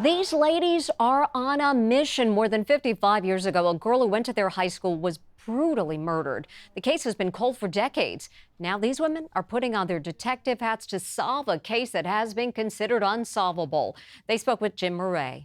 These ladies are on a mission. More than 55 years ago, a girl who went to their high school was brutally murdered. The case has been cold for decades. Now these women are putting on their detective hats to solve a case that has been considered unsolvable. They spoke with Jim Moret.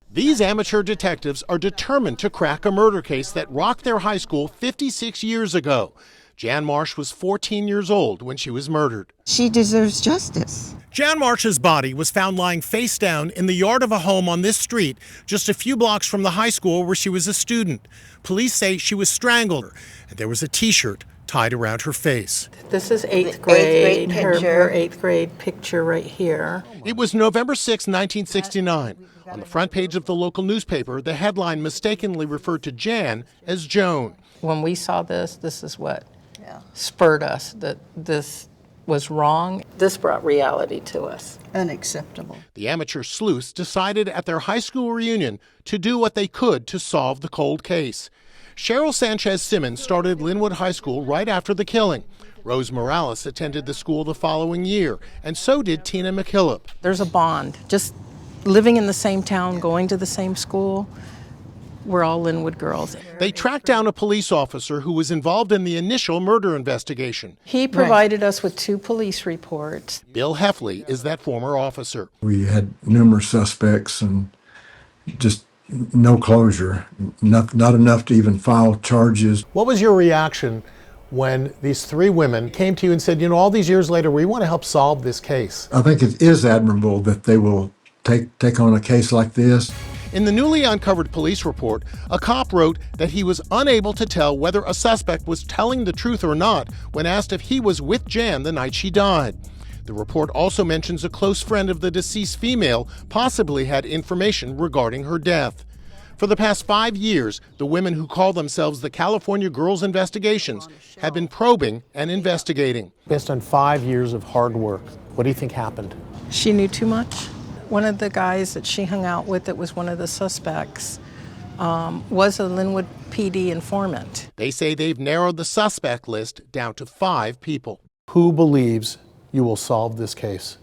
These amateur detectives are determined to crack a murder case that rocked their high school 56 years ago. Jan Marsh was 14 years old when she was murdered. She deserves justice. Jan Marsh's body was found lying face down in the yard of a home on this street, just a few blocks from the high school where she was a student. Police say she was strangled, and there was a T-shirt tied around her face. This is eighth grade picture. her eighth grade picture right here. It was November 6, 1969. On the front page of the local newspaper, the headline mistakenly referred to Jan as Joan. When we saw this is what spurred us, that this was wrong. This brought reality to us. Unacceptable. The amateur sleuths decided at their high school reunion to do what they could to solve the cold case. Cheryl Sanchez Simmons started Linwood High School right after the killing. Rose Morales attended the school the following year, and so did Tina McKillip. There's a bond. Just living in the same town, going to the same school, we're all Linwood girls. They tracked down a police officer who was involved in the initial murder investigation. He provided us with 2 police reports. Bill Heffley is that former officer. We had numerous suspects and just no closure, not enough to even file charges. What was your reaction when these 3 women came to you and said, all these years later, we want to help solve this case? I think it is admirable that they will take on a case like this. In the newly uncovered police report, a cop wrote that he was unable to tell whether a suspect was telling the truth or not when asked if he was with Jan the night she died. The report also mentions a close friend of the deceased female possibly had information regarding her death. For the past 5 years, the women who call themselves the California Girls Investigations have been probing and investigating. Based on 5 years of hard work, what do you think happened? She knew too much. One of the guys that she hung out with that was one of the suspects was a Linwood PD informant. They say they've narrowed the suspect list down to 5 people. Who believes you will solve this case?